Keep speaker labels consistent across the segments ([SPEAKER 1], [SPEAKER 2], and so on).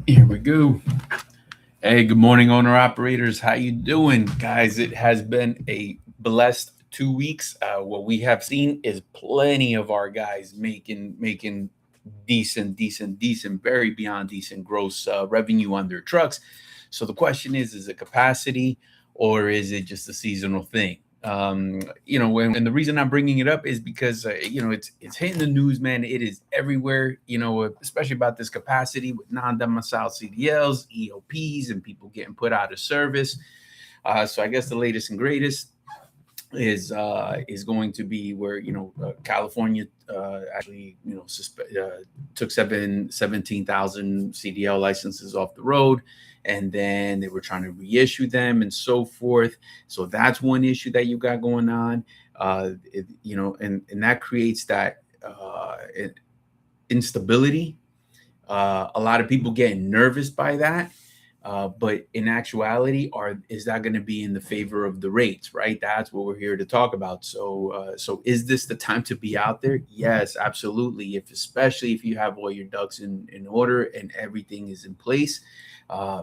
[SPEAKER 1] Here we go. Hey, good morning, owner operators. How you doing, guys? It has been a blessed 2 weeks. What we have seen is plenty of our guys making decent, very beyond decent gross revenue on their trucks. So the question is it capacity or is it just a seasonal thing? And the reason I'm bringing it up is because it's hitting the news, man. It is everywhere. Especially about this capacity with non-domicile CDLs, EOPs, and people getting put out of service. So I guess the latest and greatest is going to be where California actually took 17,000 CDL licenses off the road, and then they were trying to reissue them and so forth. So that's one issue that you got going on, and that creates that instability. A lot of people getting nervous by that. But in actuality, is that going to be in the favor of the rates, right? That's what we're here to talk about. So is this the time to be out there? Yes, absolutely. Especially if you have all your ducks in order and everything is in place,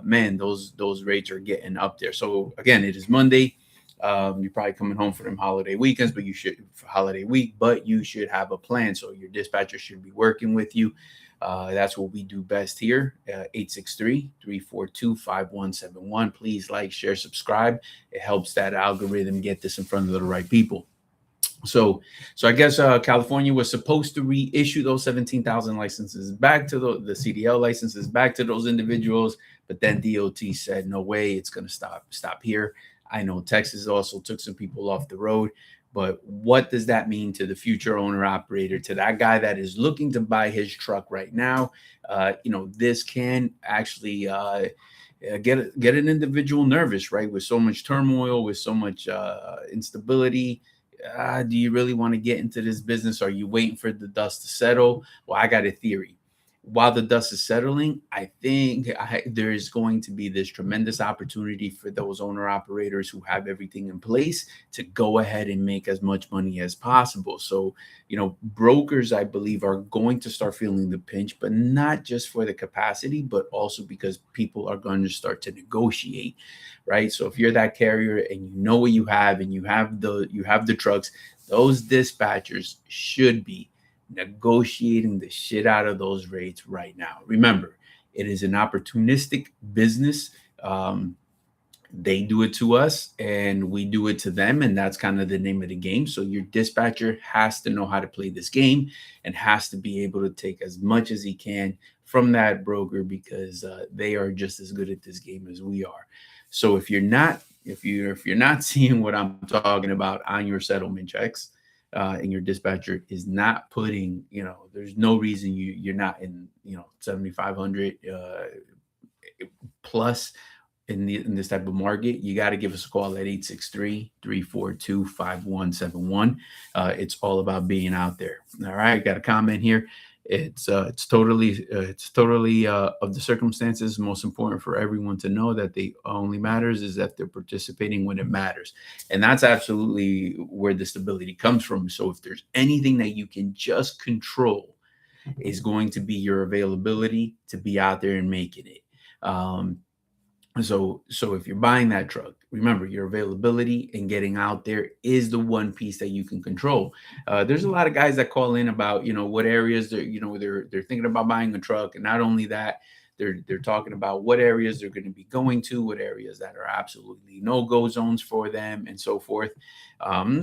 [SPEAKER 1] man, those rates are getting up there. So again, it is Monday. You're probably coming home for them holiday weekends, but you should have a plan. So your dispatcher should be working with you. That's what we do best here. 863-342-5171. Please like, share, subscribe. It helps that algorithm get this in front of the right people. So I guess California was supposed to reissue those 17,000 licenses back to the CDL licenses back to those individuals, but then DOT said no way, it's going to stop here. I know Texas also took some people off the road. But what does that mean to the future owner operator, to that guy that is looking to buy his truck right now? This can actually get an individual nervous, right? With so much turmoil, with so much instability. Do you really want to get into this business? Are you waiting for the dust to settle? Well, I got a theory. While the dust is settling, I think there is going to be this tremendous opportunity for those owner operators who have everything in place to go ahead and make as much money as possible. So, brokers, I believe, are going to start feeling the pinch, but not just for the capacity, but also because people are going to start to negotiate, right? So if you're that carrier and you know what you have and you have the trucks, those dispatchers should be negotiating the shit out of those rates right now. Remember, it is an opportunistic business. They do it to us and we do it to them, and that's kind of the name of the game. So your dispatcher has to know how to play this game and has to be able to take as much as he can from that broker, because they are just as good at this game as we are. So if you're not seeing what I'm talking about on your settlement checks, and your dispatcher is not putting, there's no reason you're not in, 7,500 plus in this type of market. You got to give us a call at 863-342-5171. It's all about being out there. All right, got a comment here. It's totally of the circumstances. Most important for everyone to know that the only matters is that they're participating when it matters, and that's absolutely where the stability comes from. So if there's anything that you can just control, is going to be your availability to be out there and making it. So if you're buying that truck, remember your availability and getting out there is the one piece that you can control. There's a lot of guys that call in about, what areas they're thinking about buying a truck. And not only that, they're talking about what areas they're going to be going to, what areas that are absolutely no-go zones for them, and so forth.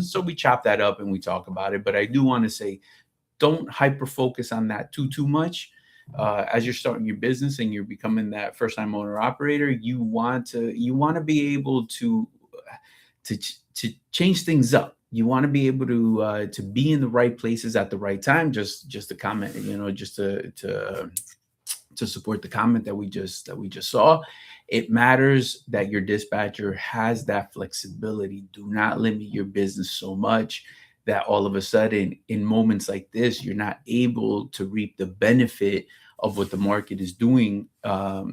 [SPEAKER 1] So we chop that up and we talk about it. But I do want to say, don't hyper focus on that too much. As you're starting your business and you're becoming that first time owner operator, you want to be able to change things up. You want to be able to be in the right places at the right time. Just to comment, just to support the comment that we just saw. It matters that your dispatcher has that flexibility. Do not limit your business so much that all of a sudden in moments like this, you're not able to reap the benefit of what the market is doing,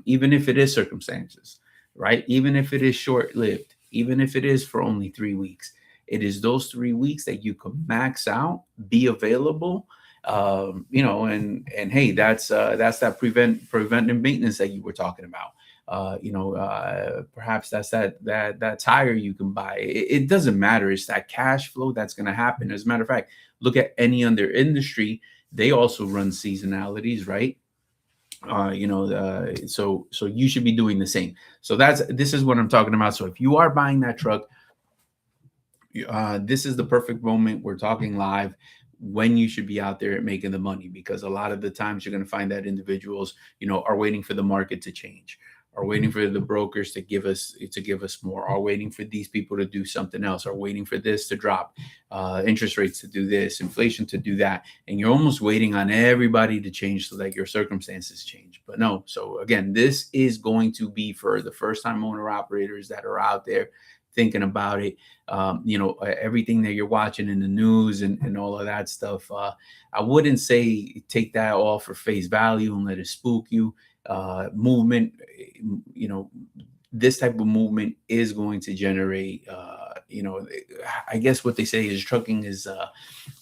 [SPEAKER 1] even if it is circumstances, right? Even if it is short-lived, even if it is for only 3 weeks, it is those 3 weeks that you can max out, be available, And hey, that's that preventive maintenance that you were talking about. Perhaps that's that tire you can buy. It doesn't matter. It's that cash flow that's going to happen. As a matter of fact, look at any other industry. They also run seasonalities, right? So you should be doing the same. So this is what I'm talking about. So if you are buying that truck, this is the perfect moment. We're talking live when you should be out there making the money, because a lot of the times you're going to find that individuals, are waiting for the market to change, are waiting for the brokers to give us more, are waiting for these people to do something else, are waiting for this to drop, interest rates to do this, inflation to do that, and you're almost waiting on everybody to change so that your circumstances change. But no. So again, this is going to be for the first time owner operators that are out there thinking about it. Everything that you're watching in the news and all of that stuff, I wouldn't say take that all for face value and let it spook you. Movement, this type of movement is going to generate, I guess what they say is trucking is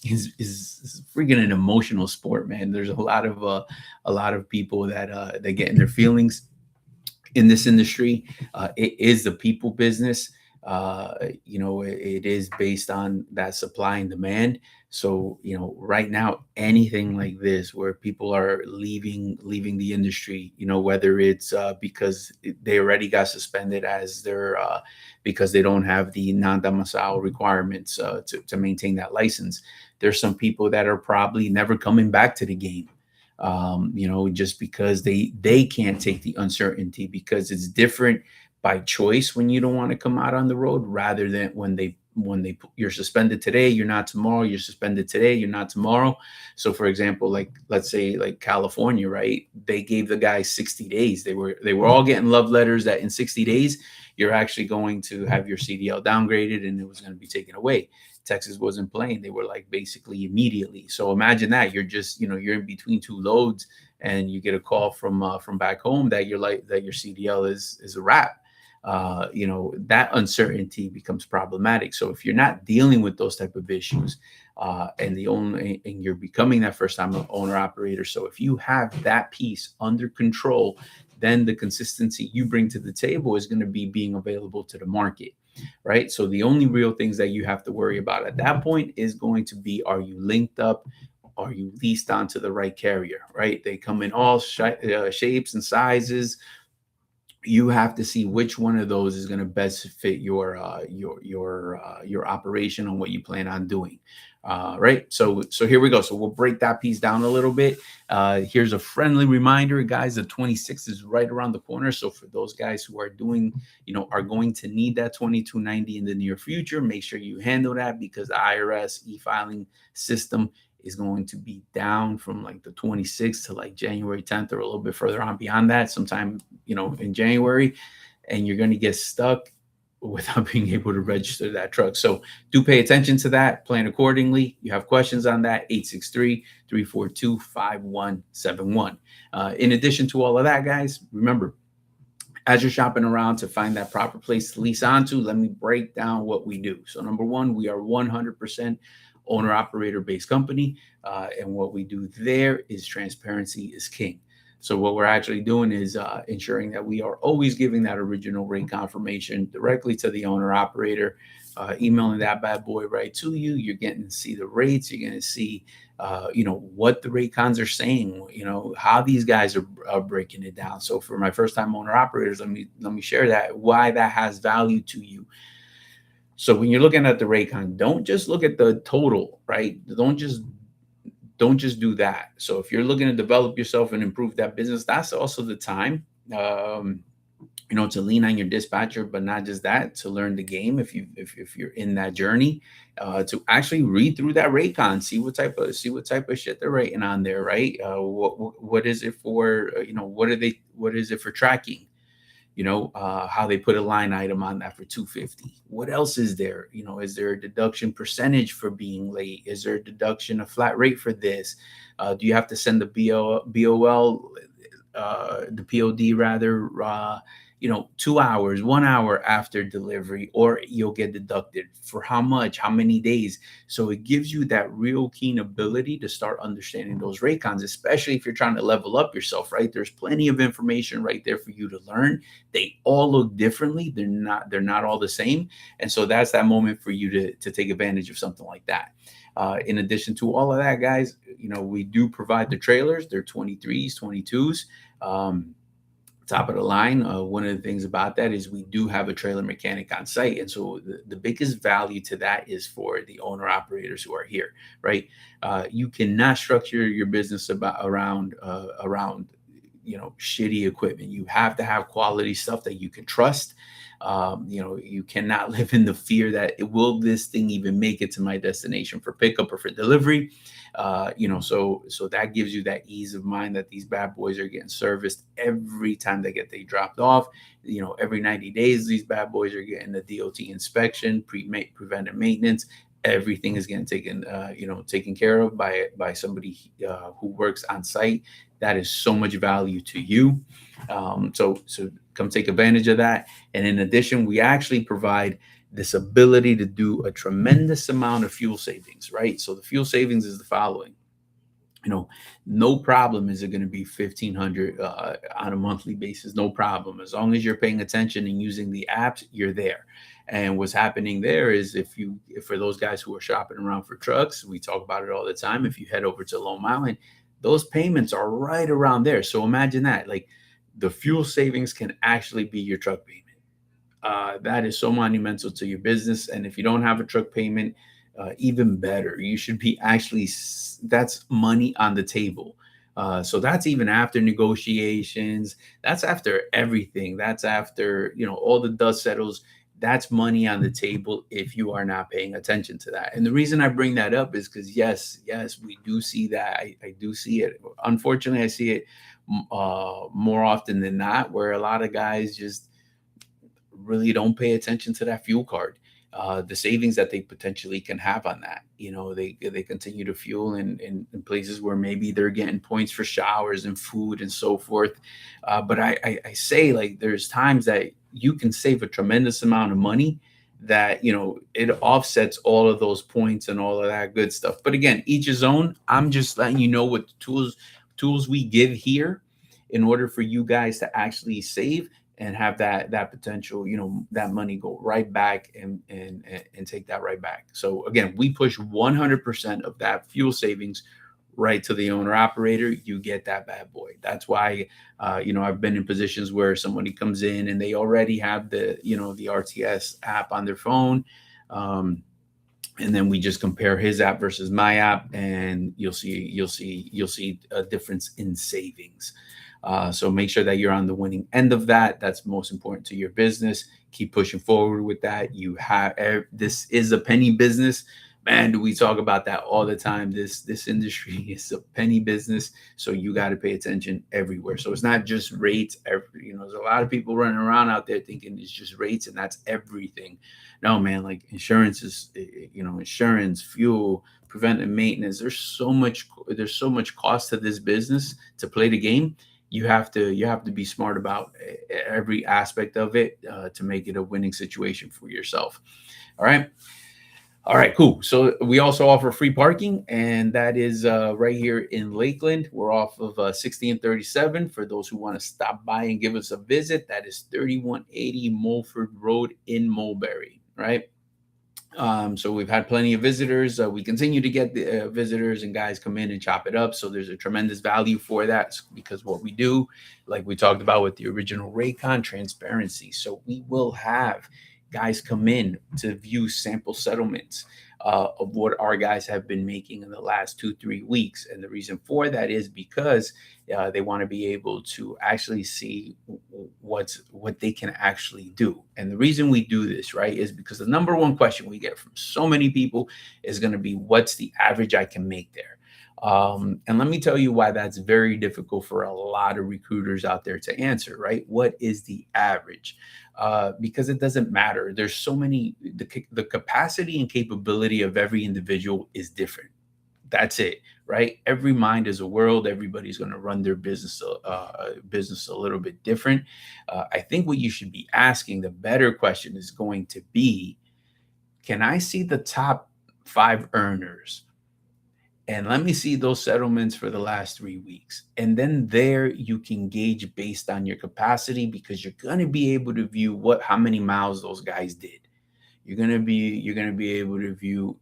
[SPEAKER 1] freaking an emotional sport, man. There's a lot of people that get in their feelings in this industry. It is a people business. It is based on that supply and demand. So, right now, anything like this where people are leaving the industry, whether it's because they already got suspended as their because they don't have the non-domicile requirements to maintain that license. There's some people that are probably never coming back to the game. Just because they can't take the uncertainty, because it's different by choice when you don't want to come out on the road, rather than when you're suspended today, you're not tomorrow, you're suspended today, you're not tomorrow. So for example, like let's say like California, right? They gave the guys 60 days. They were all getting love letters that in 60 days you're actually going to have your CDL downgraded and it was going to be taken away. Texas wasn't playing. They were like basically immediately. So imagine that you're just, you're in between two loads and you get a call from back home that your CDL is a wrap. That uncertainty becomes problematic. So if you're not dealing with those type of issues, and you're becoming that first time owner operator. So if you have that piece under control, then the consistency you bring to the table is going to be being available to the market, right? So the only real things that you have to worry about at that point is going to be, are you linked up? Are you leased onto the right carrier, right? They come in all shapes and sizes. You have to see which one of those is going to best fit your operation on what you plan on doing. Right. So here we go. So we'll break that piece down a little bit. Here's a friendly reminder, guys. The 26th is right around the corner. So for those guys who are doing, are going to need that 2290 in the near future, make sure you handle that, because the IRS e-filing system is going to be down from like the 26th to like January 10th or a little bit further on beyond that, sometime, in January, and you're going to get stuck without being able to register that truck. So do pay attention to that, plan accordingly. You have questions on that, 863-342-5171. In addition to all of that, guys, remember, as you're shopping around to find that proper place to lease onto, let me break down what we do. So number one, we are 100% owner operator based company. And what we do there is transparency is king. So what we're actually doing is ensuring that we are always giving that original rate confirmation directly to the owner operator, emailing that bad boy right to you. You're getting to see the rates. You're going to see, what the rate cons are saying, how these guys are breaking it down. So for my first time owner operators, let me share that, why that has value to you. So when you're looking at the rate con, don't just look at the total, right? Don't just do that. So if you're looking to develop yourself and improve that business, that's also the time, to lean on your dispatcher, but not just that, to learn the game. If you're in that journey, to actually read through that rate con, see what type of shit they're rating on there, right? What is it for? What is it for tracking? How they put a line item on that for 250. What else is there? Is there a deduction percentage for being late? Is there a deduction, a flat rate for this? Do you have to send the BOL, the POD rather, 2 hours, 1 hour after delivery, or you'll get deducted for how much, how many days. So it gives you that real keen ability to start understanding those raycons, especially if you're trying to level up yourself, right? There's plenty of information right there for you to learn. They all look differently. They're not all the same. And so that's that moment for you to take advantage of something like that. In addition to all of that, guys, we do provide the trailers. They're 23s, 22s. Top of the line. One of the things about that is we do have a trailer mechanic on site. And so the biggest value to that is for the owner operators who are here, right? You cannot structure your business around shitty equipment. You have to have quality stuff that you can trust. You cannot live in the fear that will this thing even make it to my destination for pickup or for delivery. So that gives you that ease of mind that these bad boys are getting serviced every time they dropped off. Every 90 days, these bad boys are getting the DOT inspection, preventive maintenance. Everything is getting taken care of by somebody who works on site. That is so much value to you. So come take advantage of that. And in addition, we actually provide this ability to do a tremendous amount of fuel savings, right? So the fuel savings is the following. No problem is it going to be 1,500 on a monthly basis. No problem. As long as you're paying attention and using the apps, you're there. And what's happening there is if for those guys who are shopping around for trucks, we talk about it all the time. If you head over to Lone Mountain, those payments are right around there. So imagine that, like the fuel savings can actually be your truck payment. That is so monumental to your business. And if you don't have a truck payment, even better. You should be that's money on the table. So that's even after negotiations. That's after everything. That's after, all the dust settles. That's money on the table if you are not paying attention to that. And the reason I bring that up is because, yes, we do see that. I do see it. Unfortunately, I see it more often than not, where a lot of guys just really don't pay attention to that fuel card, the savings that they potentially can have on that. They continue to fuel in places where maybe they're getting points for showers and food and so forth. But I say, like, there's times that you can save a tremendous amount of money that, it offsets all of those points and all of that good stuff. But again, each his own. I'm just letting you know what tools we give here in order for you guys to actually save and have that potential, that money go right back and take that right back. So again, we push 100% of that fuel savings right to the owner operator. You get that bad boy. That's why, I've been in positions where somebody comes in and they already have the RTS app on their phone. And then we just compare his app versus my app, and you'll see a difference in savings. So make sure that you're on the winning end of that. That's most important to your business. Keep pushing forward with that. This is a penny business. Man, do we talk about that all the time? This industry is a penny business. So you got to pay attention everywhere. So it's not just rates. There's a lot of people running around out there thinking it's just rates and that's everything. No, man, like insurance is, insurance, fuel, preventive maintenance. There's so much cost to this business to play the game. You have to be smart about every aspect of it to make it a winning situation for yourself. All right, cool. So we also offer free parking, and that is right here in Lakeland. We're off of 60 and 37. For those who want to stop by and give us a visit, that is 3180 Mulford Road in Mulberry, right? So we've had plenty of visitors. We continue to get the visitors and guys come in and chop it up. So there's a tremendous value for that, because what we do, like we talked about with the original Raycon, transparency. So we will have guys come in to view sample settlements of what our guys have been making in the last 2-3 weeks. And the reason for that is because they want to be able to actually see what they can actually do. And the reason we do this, right, is because the number one question we get from so many people is going to be, what's the average I can make there? And let me tell you why that's very difficult for a lot of recruiters out there to answer, right? What is the average? Because it doesn't matter. There's so many, the capacity and capability of every individual is different. That's it, right? Every mind is a world. Everybody's going to run their business a little bit different. I think what you should be asking, the better question is going to be, can I see the top 5 earners? And let me see those settlements for the last 3 weeks. And then there you can gauge based on your capacity, because you're going to be able to view how many miles those guys did. You're gonna be able to view,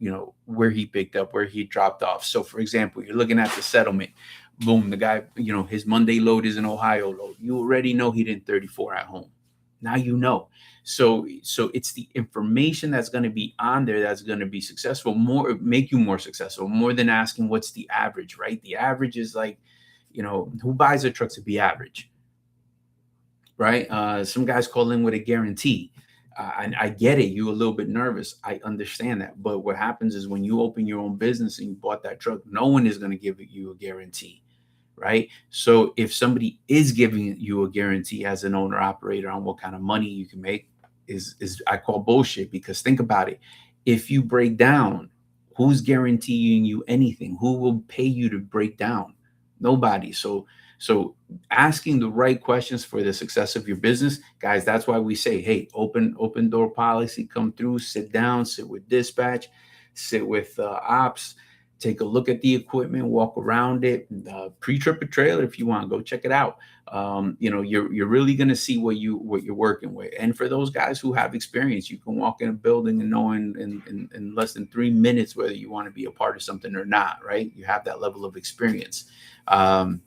[SPEAKER 1] where he picked up, where he dropped off. So for example, you're looking at the settlement. Boom, the guy, his Monday load is an Ohio load. You already know he did 34 at home. Now you know. So it's the information that's going to be on there that's going to be successful, make you more successful, more than asking what's the average, right? The average is like, who buys a truck to be average, right? Some guys call in with a guarantee. And I get it. You're a little bit nervous. I understand that. But what happens is when you open your own business and you bought that truck, no one is going to give you a guarantee, right? So if somebody is giving you a guarantee as an owner operator on what kind of money you can make, is I call bullshit. Because think about it. If you break down, who's guaranteeing you anything? Who will pay you to break down? Nobody. So asking the right questions for the success of your business, guys, that's why we say, hey, open door policy, come through, sit down, sit with dispatch, sit with ops, take a look at the equipment, walk around it, pre-trip a trailer if you want, go check it out. You're really going to see what you're working with. And for those guys who have experience, you can walk in a building and know in less than 3 minutes whether you want to be a part of something or not, right? You have that level of experience. And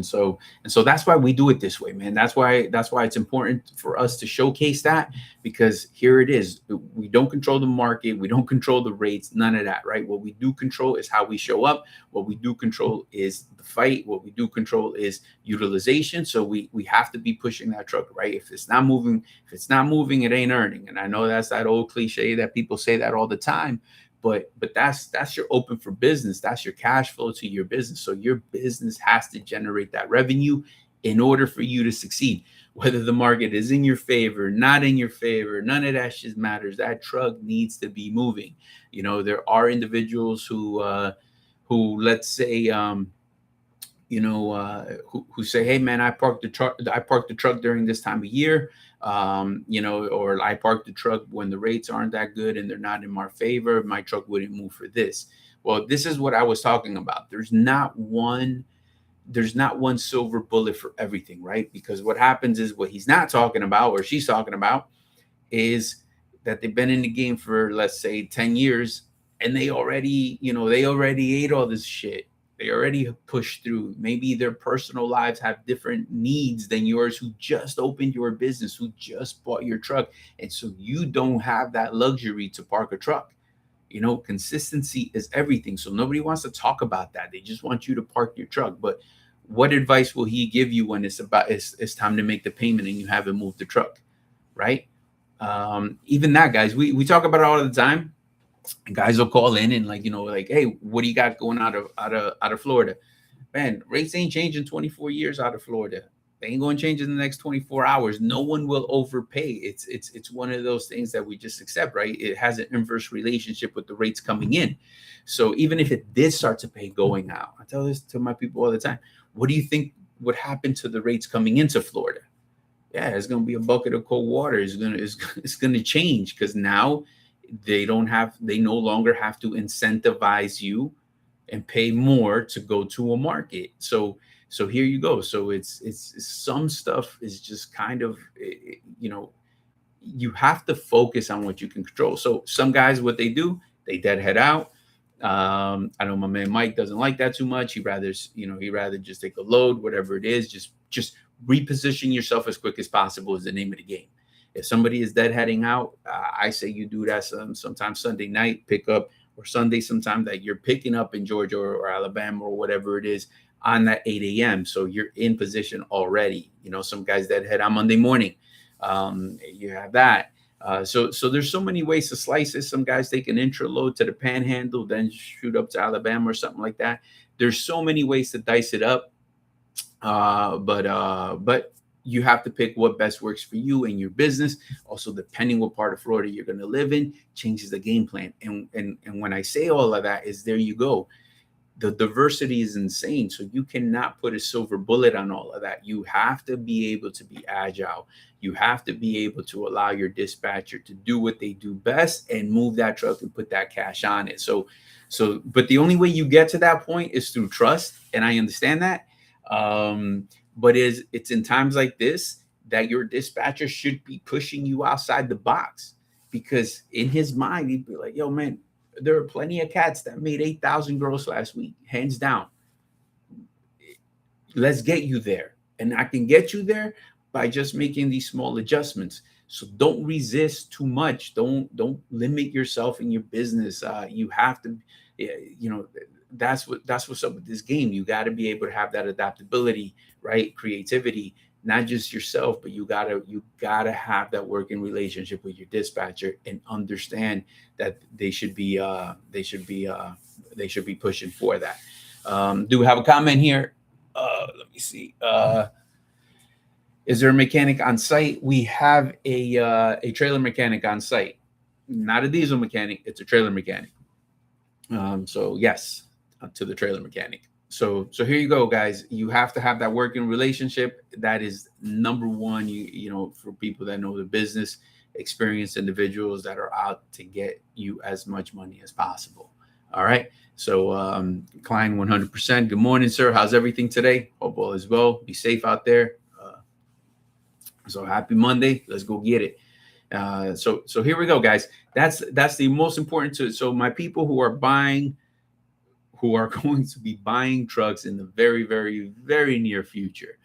[SPEAKER 1] so that's why we do it this way, man. That's why it's important for us to showcase that, because here it is. We don't control the market. We don't control the rates, none of that, right? What we do control is how we show up. What we do control is the fight. What we do control is utilization. So we have to be pushing that truck, right? If it's not moving, it ain't earning. And I know that's that old cliche that people say that all the time. But that's your open for business. That's your cash flow to your business. So your business has to generate that revenue in order for you to succeed. Whether the market is in your favor, not in your favor, none of that shit matters. That truck needs to be moving. There are individuals who let's say, who say, hey man, I parked the truck during this time of year. Or I parked the truck when the rates aren't that good and they're not in my favor. My truck wouldn't move for this. Well, this is what I was talking about. There's not one silver bullet for everything, right? Because what happens is, what he's not talking about, or she's talking about, is that they've been in the game for, let's say, 10 years, and they already ate all this shit. They already pushed through. Maybe their personal lives have different needs than yours, who just opened your business, who just bought your truck. And so you don't have that luxury to park a truck. Consistency is everything. So nobody wants to talk about that. They just want you to park your truck. But what advice will he give you when it's time to make the payment and you haven't moved the truck, right? Even that, guys, we talk about it all the time. Guys will call in and hey, what do you got going out of Florida? Man, rates ain't changing 24 years out of Florida. They ain't going to change in the next 24 hours. No one will overpay. It's one of those things that we just accept, right? It has an inverse relationship with the rates coming in. So even if it did start to pay going out, I tell this to my people all the time. What do you think would happen to the rates coming into Florida? Yeah, it's going to be a bucket of cold water. It's going to change, because now they no longer have to incentivize you and pay more to go to a market. So here you go. So it's some stuff is just kind of, you have to focus on what you can control. So some guys, what they do, they deadhead out. I know my man Mike doesn't like that too much. He'd rather just take a load, whatever it is. Just reposition yourself as quick as possible is the name of the game. If somebody is deadheading out, I say you do that sometimes Sunday night pickup, or Sunday sometime that you're picking up in Georgia or Alabama or whatever it is on that 8 a.m. So you're in position already. Some guys deadhead on Monday morning. You have that. So there's so many ways to slice it. Some guys take an intra load to the Panhandle, then shoot up to Alabama or something like that. There's so many ways to dice it up. But you have to pick what best works for you and your business. Also, depending what part of Florida you're going to live in, changes the game plan. And when I say all of that, is there you go. The diversity is insane. So you cannot put a silver bullet on all of that. You have to be able to be agile. You have to be able to allow your dispatcher to do what they do best and move that truck and put that cash on it. But the only way you get to that point is through trust. And I understand that. But it's in times like this that your dispatcher should be pushing you outside the box, because in his mind, he'd be like, yo, man, there are plenty of cats that made 8,000 gross last week, hands down. Let's get you there. And I can get you there by just making these small adjustments. So don't resist too much. Don't limit yourself in your business. You have to, that's what's up with this game. You got to be able to have that adaptability, right? Creativity, not just yourself, but you gotta have that working relationship with your dispatcher and understand that they should be pushing for that. Do we have a comment here? Let me see. Is there a mechanic on site? We have a trailer mechanic on site, not a diesel mechanic. It's a trailer mechanic. So yes, to the trailer mechanic. So here you go, guys. You have to have that working relationship. That is number one. For people that know the business, experienced individuals that are out to get you as much money as possible. All right. So Klein 100%. Good morning, sir. How's everything today? Hope all is well. Be safe out there. So happy Monday. Let's go get it. So here we go, guys. That's the most important. So my people who are going to be buying trucks in the very, very, very near future.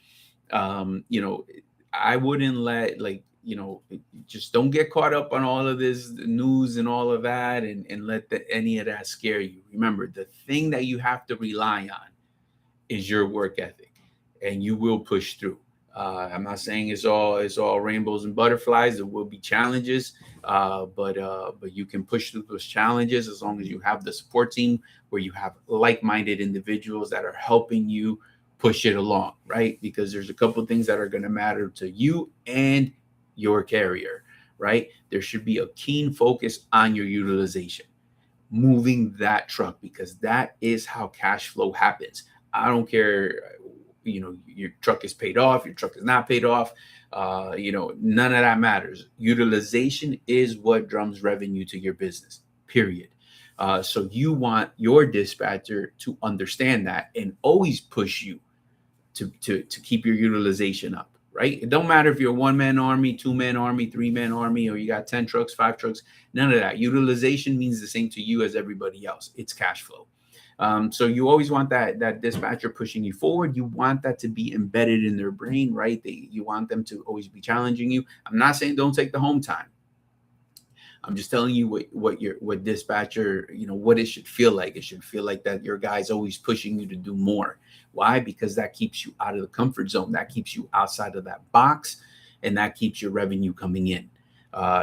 [SPEAKER 1] I wouldn't just don't get caught up on all of this news and all of that and let any of that scare you. Remember, the thing that you have to rely on is your work ethic, and you will push through. I'm not saying it's all rainbows and butterflies. There will be challenges, but you can push through those challenges as long as you have the support team where you have like-minded individuals that are helping you push it along, right? Because there's a couple of things that are going to matter to you and your carrier, right? There should be a keen focus on your utilization, moving that truck, because that is how cash flow happens. I don't care. Your truck is paid off, your truck is not paid off. None of that matters. Utilization is what drums revenue to your business, period. So you want your dispatcher to understand that and always push you to keep your utilization up, right? It don't matter if you're a one-man army, two-man army, three-man army, or you got 10 trucks, 5 trucks, none of that. Utilization means the same to you as everybody else. It's cash flow. So you always want that dispatcher pushing you forward. You want that to be embedded in their brain, right? You want them to always be challenging you. I'm not saying don't take the home time. I'm just telling you what dispatcher, what it should feel like. It should feel like that your guy's always pushing you to do more. Why? Because that keeps you out of the comfort zone. That keeps you outside of that box, and that keeps your revenue coming in.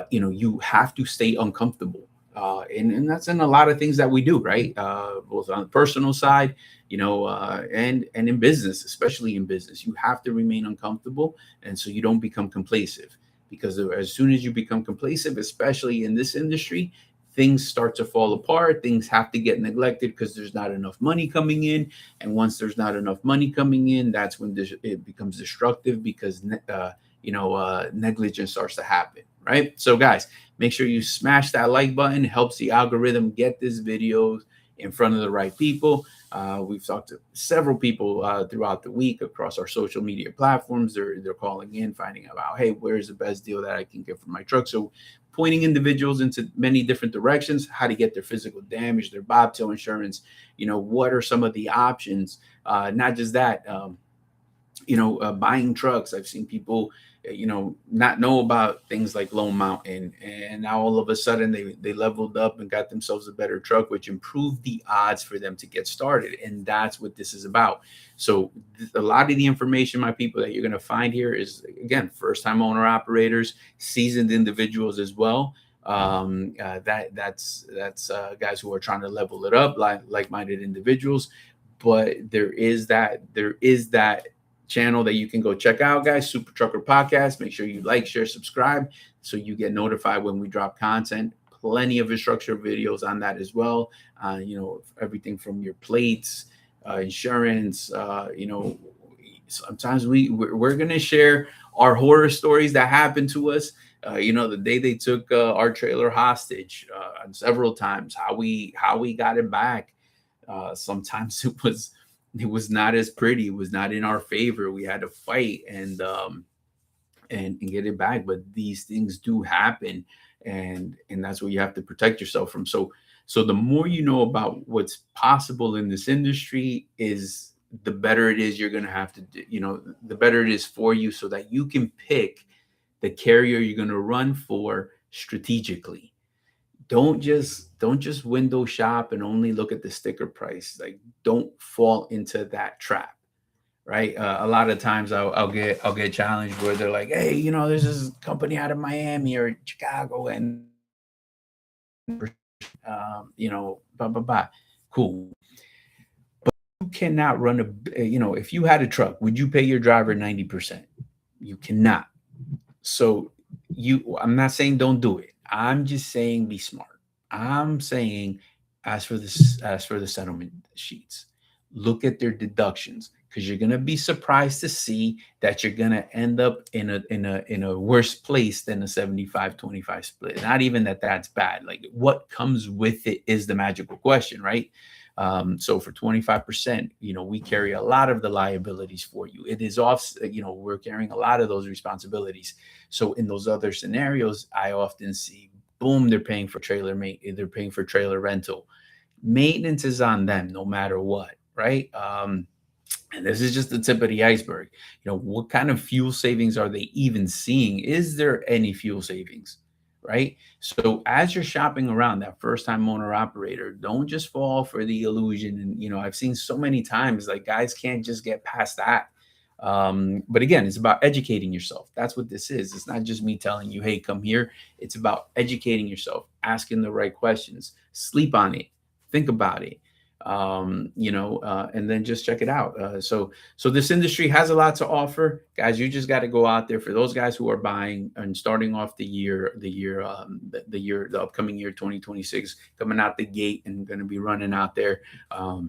[SPEAKER 1] You have to stay uncomfortable. And that's in a lot of things that we do, right? Both on the personal side, and in business, especially in business, you have to remain uncomfortable. And so you don't become complacent, because as soon as you become complacent, especially in this industry, things start to fall apart. Things have to get neglected because there's not enough money coming in. And once there's not enough money coming in, that's when it becomes destructive, because, negligence starts to happen. Right. So, guys, make sure you smash that like button. It helps the algorithm get this video in front of the right people. We've talked to several people throughout the week across our social media platforms. They're calling in, finding out, hey, where's the best deal that I can get for my truck? So pointing individuals into many different directions, how to get their physical damage, their bobtail insurance, what are some of the options? Not just that, buying trucks. I've seen people not know about things like Lone Mountain, and now all of a sudden they leveled up and got themselves a better truck, which improved the odds for them to get started. And that's what this is about. So a lot of the information, my people, that you're going to find here is, again, first-time owner operators, seasoned individuals as well. That's guys who are trying to level it up, like-minded individuals. But there is that channel that you can go check out, guys. Super Trucker Podcast. Make sure you like, share, subscribe, so you get notified when we drop content. Plenty of instructional videos on that as well. Everything from your plates, insurance. Sometimes we're gonna share our horror stories that happened to us. The day they took our trailer hostage, and several times, how we got it back. Sometimes it was not as pretty. It was not in our favor. We had to fight and get it back. But these things do happen, and that's what you have to protect yourself from. So the more you know about what's possible in this industry, is the better it is you're going to have to do, the better it is for you, so that you can pick the carrier you're going to run for strategically. Don't just window shop and only look at the sticker price. Like, don't fall into that trap, right? A lot of times I'll get challenged where they're like, hey, there's this company out of Miami or Chicago, and blah blah blah. Cool. But you cannot run if you had a truck, would you pay your driver 90%? You cannot. So I'm not saying don't do it. I'm just saying be smart. I'm saying as for the settlement sheets, look at their deductions, because you're gonna be surprised to see that you're gonna end up in a worse place than a 75-25 split. Not even that's bad. Like, what comes with it is the magical question, right? So for 25%, we carry a lot of the liabilities for you. It is off, we're carrying a lot of those responsibilities. So in those other scenarios, I often see, boom, they're paying for trailer rental. Maintenance is on them no matter what, right? And this is just the tip of the iceberg. What kind of fuel savings are they even seeing? Is there any fuel savings? Right? So as you're shopping around that first-time owner operator, don't just fall for the illusion. And I've seen so many times, like, guys can't just get past that. But again, it's about educating yourself. That's what this is. It's not just me telling you, hey, come here. It's about educating yourself, asking the right questions, sleep on it, think about it. And then just check it out. So this industry has a lot to offer, guys. You just got to go out there. For those guys who are buying and starting off the upcoming year, 2026, coming out the gate and going to be running out there. I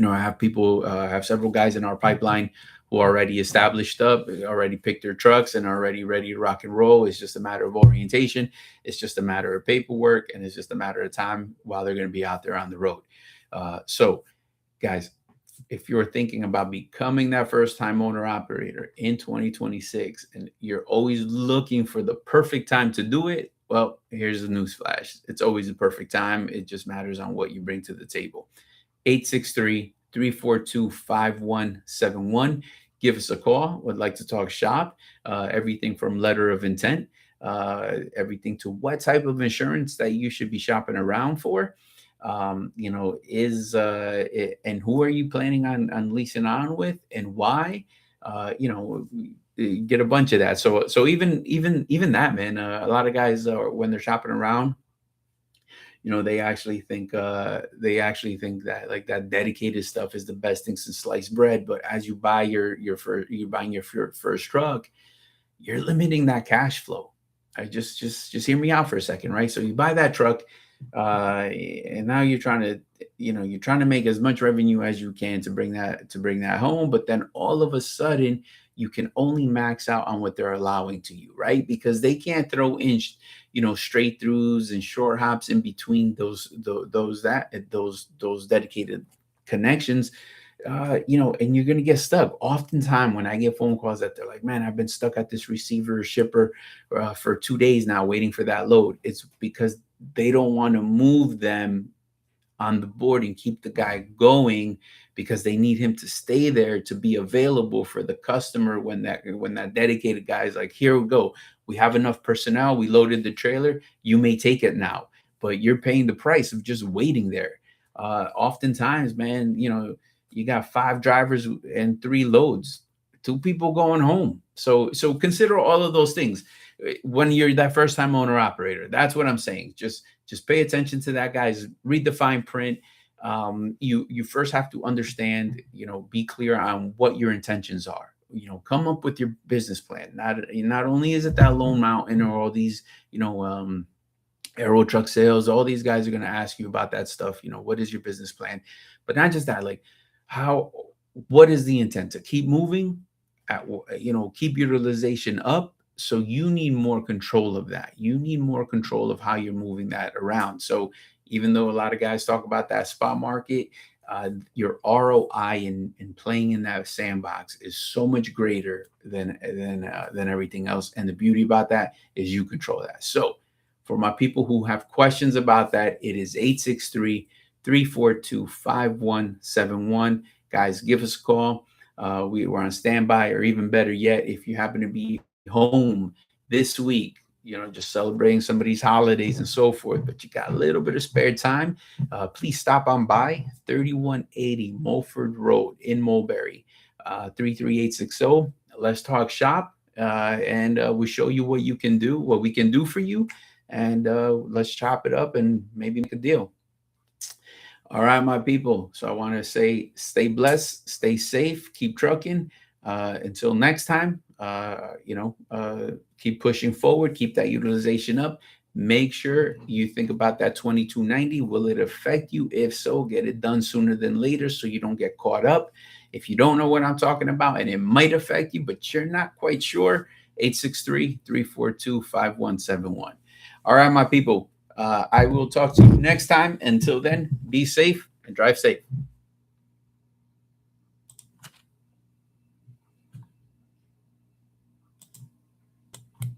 [SPEAKER 1] have several guys in our pipeline who are already established up, already picked their trucks, and are already ready to rock and roll. It's just a matter of orientation. It's just a matter of paperwork, and it's just a matter of time while they're going to be out there on the road. So guys, if you're thinking about becoming that first-time owner operator in 2026, and you're always looking for the perfect time to do it, well, here's the news flash. It's always the perfect time. It just matters on what you bring to the table. 863-342-5171. Give us a call. Would like to talk shop. Everything from letter of intent, everything to what type of insurance that you should be shopping around for. And who are you planning on leasing on with, and why? Get a bunch of that. So even that, man, a lot of guys when they're shopping around, they actually think that, like, that dedicated stuff is the best thing since sliced bread. But as you buy you're buying your first truck, you're limiting that cash flow. Just hear me out for a second, right? So you buy that truck, and now you're trying to make as much revenue as you can to bring that home. But then all of a sudden, you can only max out on what they're allowing to you, right? Because they can't throw in straight throughs and short hops in between those dedicated connections. And you're going to get stuck. Oftentimes when I get phone calls that they're like, man, I've been stuck at this receiver shipper for 2 days now waiting for that load. It's because they don't want to move them on the board and keep the guy going, because they need him to stay there to be available for the customer when that dedicated guy is like, here we go. We have enough personnel. We loaded the trailer. You may take it now, but you're paying the price of just waiting there. Oftentimes, man, you got 5 drivers and 3 loads, 2 people going home. So consider all of those things when you're that first time owner operator. That's what I'm saying. Just pay attention to that, guys. Read the fine print. You first have to understand, be clear on what your intentions are. Come up with your business plan. Not only is it that Lone Mountain or all these, aero truck sales, all these guys are going to ask you about that stuff. What is your business plan? But not just that, like how, what is the intent to keep moving keep utilization up. So you need more control of that. You need more control of how you're moving that around. So even though a lot of guys talk about that spot market, your ROI in playing in that sandbox is so much greater than everything else. And the beauty about that is you control that. So for my people who have questions about that, it is 863-342-5171. Guys, give us a call. We're on standby, or even better yet, if you happen to be home this week, just celebrating somebody's holidays and so forth, but you got a little bit of spare time, please stop on by 3180 Mulford Road in Mulberry, 33860. Let's talk shop, and we'll show you what you can do, what we can do for you, and let's chop it up and maybe make a deal. All right, my people. So I want to say, stay blessed, stay safe, keep trucking. Until next time, keep pushing forward, keep that utilization up. Make sure you think about that 2290. Will it affect you? If so, get it done sooner than later so you don't get caught up. If you don't know what I'm talking about and it might affect you, but you're not quite sure, 863-342-5171. All right, my people. I will talk to you next time. Until then, be safe and drive safe.